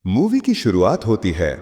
Movie की शुरुआत होती है।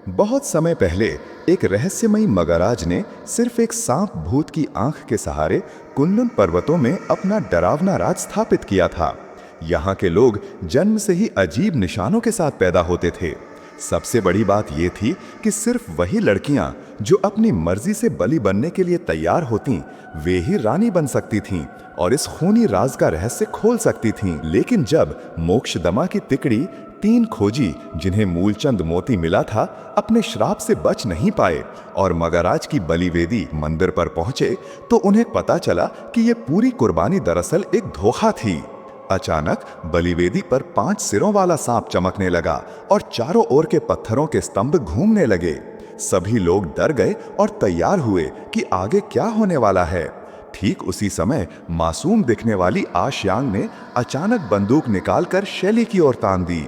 बहुत समय पहले एक रहस्यमयी मगरराज ने सिर्फ एक सांप भूत की आंख के सहारे कुनलुन पर्वतों में अपना डरावना राज स्थापित किया था। यहाँ के लोग जन्म से ही अजीब निशानों के साथ पैदा होते थे। सबसे बड़ी बात यह थी कि सिर्फ वही लड़कियां जो अपनी मर्जी से बलि बनने के लिए तैयार होतीं, वे ही रानी बन सकती थीं और इस खूनी राज का रहस्य खोल सकती थीं। लेकिन जब मोक्षदमा की तिकड़ी तीन खोजी, जिन्हें मूलचंद मोती मिला था, अपने श्राप से बच नहीं पाए और मगरराज की बलिवेदी मंदिर पर पहुंचे, तो उन्हें पता चला कि ये पूरी कुर्बानी दरअसल एक धोखा थी। अचानक बलिवेदी पर 5 सिरों वाला सांप चमकने लगा और चारों ओर के पत्थरों के स्तंभ घूमने लगे। सभी लोग डर गए और तैयार हुए कि आगे क्या होने वाला है। ठीक उसी समय मासूम दिखने वाली आशयांग ने अचानक बंदूक निकालकर शैली की ओर तान दी।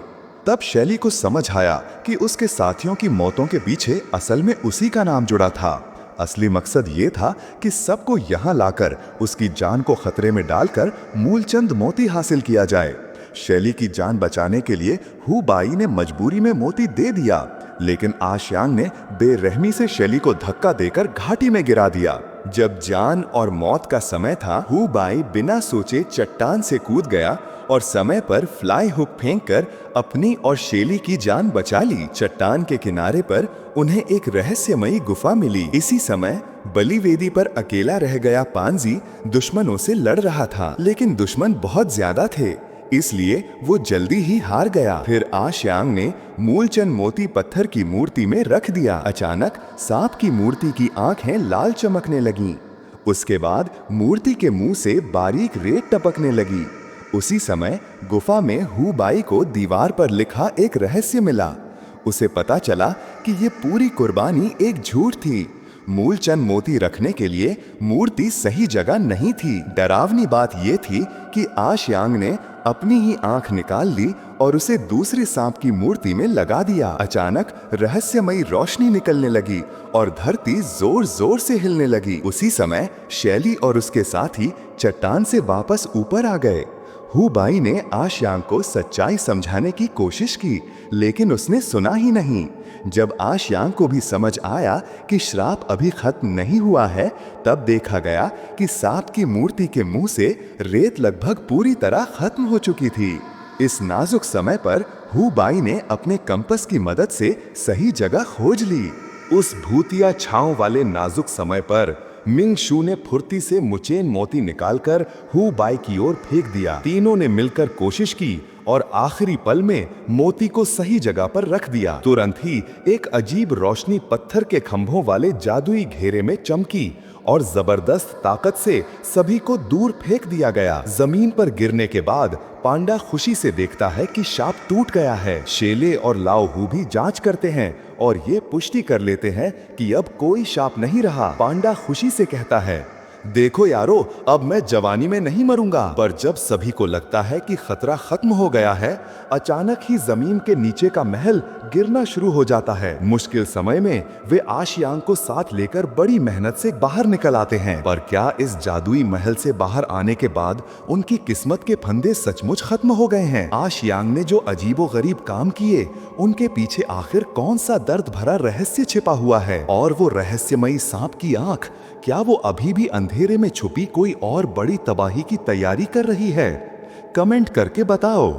तब शैली को समझ आया कि उसके साथियों की मौतों के पीछे असल में उसी का नाम जुड़ा था। असली मकसद ये था कि सबको यहाँ लाकर उसकी जान को खतरे में डालकर मूलचंद मोती हासिल किया जाए। शैली की जान बचाने के लिए हु बाई ने मजबूरी में मोती दे दिया, लेकिन आशयांग ने बेरहमी से शैली को धक्का देकर घाटी में गिरा दिया। जब जान और मौत का समय था, हु बाई बिना सोचे चट्टान से कूद गया और समय पर फ्लाई हुक फेंककर अपनी और शैली की जान बचा ली। चट्टान के किनारे पर उन्हें एक रहस्यमयी गुफा मिली। इसी समय बलिवेदी पर अकेला रह गया पांजी दुश्मनों से लड़ रहा था, लेकिन दुश्मन बहुत ज्यादा थे, इसलिए वो जल्दी ही हार गया। फिर आशयांग ने मूलचंद मोती पत्थर की मूर्ति में रख दिया। अचानक सांप की मूर्ति की आंखें लाल चमकने लगीं। उसके बाद मूर्ति के मुंह से बारीक रेत टपकने लगी। उसी समय गुफा में हु बाई को दीवार पर लिखा एक रहस्य मिला। उसे पता चला कि ये पूरी कुर्बानी एक झूठ थी। मूलचंद मोती रखने के लिए मूर्ति सही जगह नहीं थी। डरावनी बात यह थी कि आशयांग ने अपनी ही आंख निकाल ली और उसे दूसरे सांप की मूर्ति में लगा दिया। अचानक रहस्यमयी रोशनी निकलने लगी और धरती जोर जोर से हिलने लगी। उसी समय शैली और उसके साथी चट्टान से वापस ऊपर आ गए। हु बाई ने आशयांग को सच्चाई समझाने की कोशिश की, लेकिन उसने सुना ही नहीं। जब आशयांग को भी समझ आया कि श्राप अभी खत्म नहीं हुआ है, तब देखा गया कि सांप की मूर्ति के मुंह से रेत लगभग पूरी तरह खत्म हो चुकी थी। इस नाजुक समय पर हु बाई ने अपने कंपास की मदद से सही जगह खोज ली। उस भूतिया छांव वाले नाजुक समय पर मिंग शू ने फुर्ती से मुचेन मोती निकालकर हु बाई की ओर फेंक दिया। तीनों ने मिलकर कोशिश की और आखिरी पल में मोती को सही जगह पर रख दिया। तुरंत ही एक अजीब रोशनी पत्थर के खंभों वाले जादुई घेरे में चमकी और जबरदस्त ताकत से सभी को दूर फेंक दिया गया। जमीन पर गिरने के बाद पांडा खुशी से देखता है कि शाप टूट गया है। शेले और लाओ हु भी जांच करते हैं और ये पुष्टि कर लेते हैं कि अब कोई शाप नहीं रहा। पांडा खुशी से कहता है, देखो यारो, अब मैं जवानी में नहीं मरूंगा। पर जब सभी को लगता है कि खतरा खत्म हो गया है, अचानक ही जमीन के नीचे का महल गिरना शुरू हो जाता है। मुश्किल समय में वे आशयांग को साथ लेकर बड़ी मेहनत से बाहर निकल आते हैं। पर क्या इस जादुई महल से बाहर आने के बाद उनकी किस्मत के फंदे सचमुच खत्म हो गए हैं? आशयांग ने जो अजीबोगरीब काम किए, उनके पीछे आखिर कौन सा दर्द भरा रहस्य छिपा हुआ है? और वो रहस्यमयी सांप की आंख, क्या वो अभी भी अंधेरे में छुपी कोई और बड़ी तबाही की तैयारी कर रही है? कमेंट करके बताओ।